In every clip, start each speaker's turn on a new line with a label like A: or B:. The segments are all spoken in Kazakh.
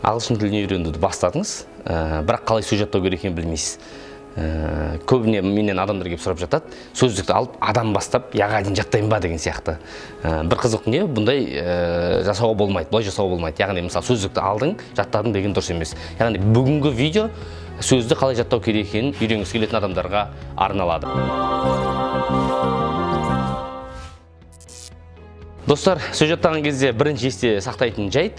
A: ағылшын тілін үйренуді бастадыңыз, бірақ қалай сөз жаттау керек екенін білмейсіз. Көбіне менен адамдар келіп сұрап жатады, сөздікті алып адам бастап яға дейін жаттайын ба деген сияқты. Бір қызық не, бұндай жасауға болмайды, бұлай жасауға болмайды. Яғни мысалы сөздікті алдың, жаттадың деген дұрыс емес. Яғни бүгінгі видео сөзді қалай жаттау керек екенін үйренгісі келетін адамдарға арналады. Достар, сөз жаттаған кезде бірінші есте сақтайтын жайт,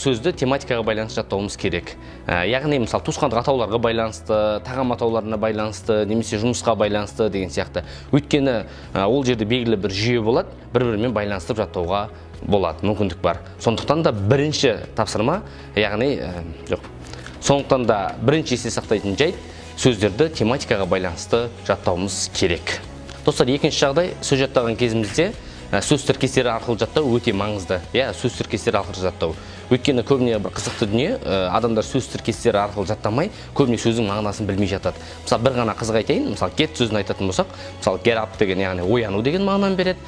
A: сөзді тематикаға байланысты жаттауымыз керек. Яғни, мысалы, туысқандық атауларға байланысты, тағам атауларына байланысты, немесе жұмысқа байланысты деген сияқты. Өйткені ол жерде белгілі бір жүйе болады, бір-бірімен байланыстырып жаттауға болады, мүмкіндік бар. Сондықтан да бірінші тапсырма, сондықтан да бірінші есте сақтайтын жайт, сөздерді тематикаға байланысты жаттауымыз керек. Достар, екінші жағдай, сөз жаттаған кезімізде сөз тіркестері арқылы жаттау өте маңызды. Сөз тіркестері арқылы жаттау. Өйткені көбіне бір қызықты дүние, адамдар сөз тіркестері арқылы жаттамай, көбіне сөздің мағынасын білмей жатады. Мысалы, бір ғана қызық айтайын, мысалы, get сөзін айтатын болсақ, мысалы, get up деген, яғни ояну деген мағынаны береді.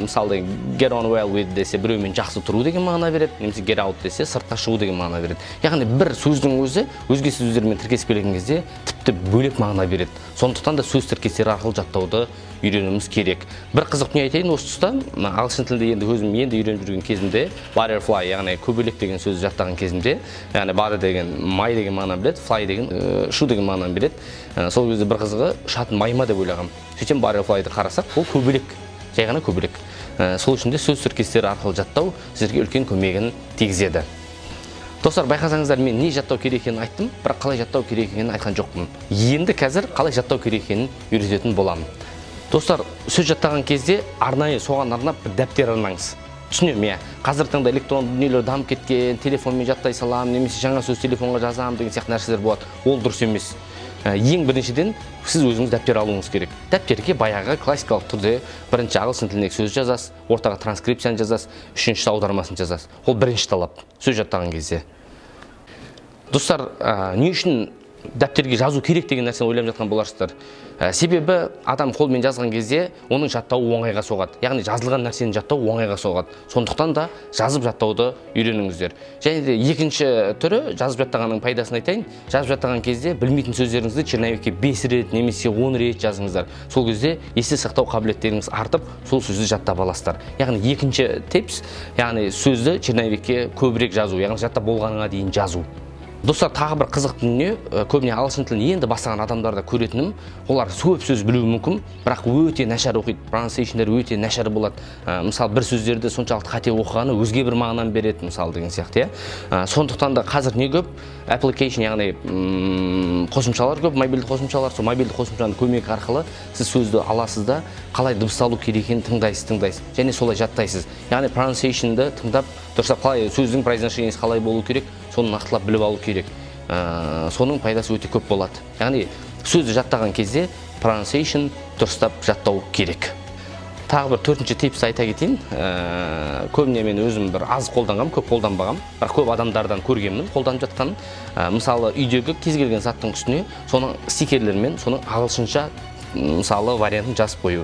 A: Мысалы, get on well with десе, біреумен жақсы тұру деген мағына береді, немесе get out десе, сыртқа шығу деген мағына береді. Яғни бір сөздің өзі өзге сөздермен тіркесіп келген кезде тіпті бөлек мағына береді. Сондықтан да сөз тіркестері арқылы жаттауды үйренуіміз керек. Бір қызық не айтайын осы тұста, ағылшын тілінде енді өзім үйреніп жүрген кезімде, butterfly, яғни көбелек деген сөзді жаттаған кезімде, яғни butter деген май деген мағынаны береді, fly деген ұшу деген мағынаны береді. Сол кезде бір қызығы ұшатын майма деп ойлағам. Сөйтсем butterfly'ды қарасақ, ол көбелек, жай ғана көбелек. Сол үшін де сөз тіркестері арқылы жаттау сіздерге үлкен көмегін тигізеді. Достар, байқасаңыздар, мен не жаттау керек екенін айттым, бірақ қалай жаттау керек екенін айтқан жоқпын. Енді қазір қалай жаттау керек екенін үйрететін боламын. Достар, сөз жаттаған кезде арнайы соған арнап бір дәптер алмаңыз. Түсінемін, қазіргі таңда электронды дүниелер дамып кеткен, телефонмен жаттай салам, немесе жаңа сөз телефонға жазам деген сияқты нәрселер болады. Ол дұрыс емес. Ең біріншіден сіз өзіңіз дәптер алуыңыз керек. Дәптерге баяғы классикалық түрде бірінші ағылшын тіліндегі сөз жазасыз, ортаға транскрипцияны жазасыз, үшіншісі аудармасын жазасыз. Ол бірінші талап сөз жаттаған кезде. Достар, не үшін дәптерге жазу керек деген нәрсені ойлап жатқан боларсыздар. Себебі адам қолмен жазған кезде оның жаттауы оңайға соғады. Яғни жазылған нәрсені жаттау оңайға соғады. Сондықтан да жазып жаттауды үйреніңіздер. Және де екінші түрі жазып жаттағанның пайдасын айтайын. Жазып жаттаған кезде білмейтін сөздеріңізді черновикке 5 рет немесе 10 рет жазыңыздар. Сол кезде есте сақтау қабілеттеріңіз артып, сол сөзді жаттап аласыздар. Яғни екінші типс, яғни сөзді черновикке көбірек жазу, яғни жаттап болғаныңа дейін жазу. Достар, тағы бір қызық дүние, көбіне ағылшын тілін енді бастаған адамдарда көретінім, олар көп сөз білуі мүмкін, бірақ өте нашар оқиды, pronunciation-дер өте нашар болады. Мысалы, бір сөздерді соншалықты қате оқығаны өзге бір мағынаны береді, мысалы деген сияқты. Сондықтан да қазір не көп? Application, яғни қосымшалар көп, мобильді қосымшалар, сол мобильді қосымшаның көмегі арқылы сіз сөзді аласыз да, қалай дыбысталу керек екенін тыңдайсыз, және солай жаттайсыз. Яғни pronunciation-ды тыңдап, дұрыстап қалай сөздің произношениесі қалай болу керек, соны нақтылап біліп алу керек. Соның пайдасы өте көп болады. Яғни сөзді жаттаған кезде pronunciation дұрыстап жаттау керек. Тағы бір төртінші типсті айта кетейін. Көбіне мен өзім бір аз қолданғам, көп қолданбағам, бірақ көп адамдардан көргенмін қолданып жатқанын. Мысалы, үйдегі кез келген заттың үстіне соның стикерлермен, соның ағылшынша мысалы вариантын жазып қою.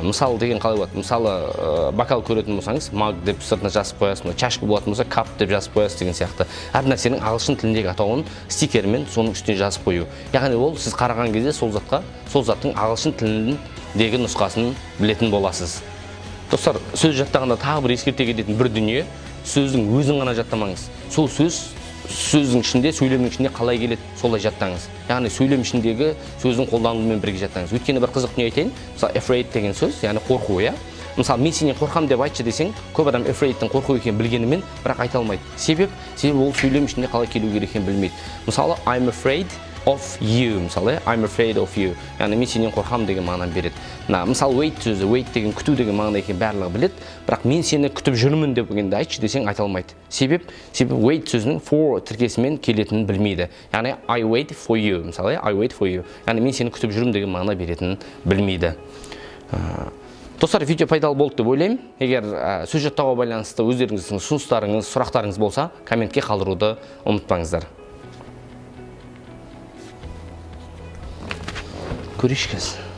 A: Мысалы деген қалай болады? Мысалы, бокал көретін болсаңыз, маг деп сыртына жазып қоясыз, чашка болатын болса, кап деп жазып қоясыз деген сияқты. Әр нәрсенің ағылшын тіліндегі атауын стикермен соның үстіне жазып қою. Яғни ол сіз қараған кезде сол заттың ағылшын тіліндегі нұсқасын білетін боласыз. Достар, сөз жаттағанда тағы бір ескерте кететін бір дүние, сөздің өзін ғана жаттамаңыз. Сол сөздің ішінде, сөйлемнің ішінде қалай келеді, солай жаттаңыз. Яғни сөйлем ішіндегі сөздің қолданылуымен бірге жаттаңыз. Өйткені бір қызық не айтайын, мысалы afraid деген сөз, яғни қорқу, Мысалы, мен сенен қорқам деп айтшы десең, көп адам afraid-тің қорқу екенін білгенімен, бірақ айта алмайды. Себебі ол сөйлем ішінде қалай келу керек екенін білмейді. Мысалы, I'm afraid of you, мысалы, I'm afraid of you. Яғни мен сенен қорқам деген мағынаны береді. Мысалы, wait сөзі, wait деген күту деген мағына екенін барлығы біледі, бірақ мен сені күтіп жүрмін дегенде айтшы десең айта алмайды. Себебі wait сөзінің for тіркесімен келетінін білмейді. Яғни I wait for you, мысалы, I wait for you. Яғни мен сені күтіп жүрмін деген мағына беретінін білмейді. Достар, видео пайдалы болды деп ойлаймын. Егер сөз жаттауға байланысты өздеріңіздің ұсыныстарыңыз, сұрақтарыңыз болса, комментке қалдыруды ұмытпаңыздар. Көрейік қазір.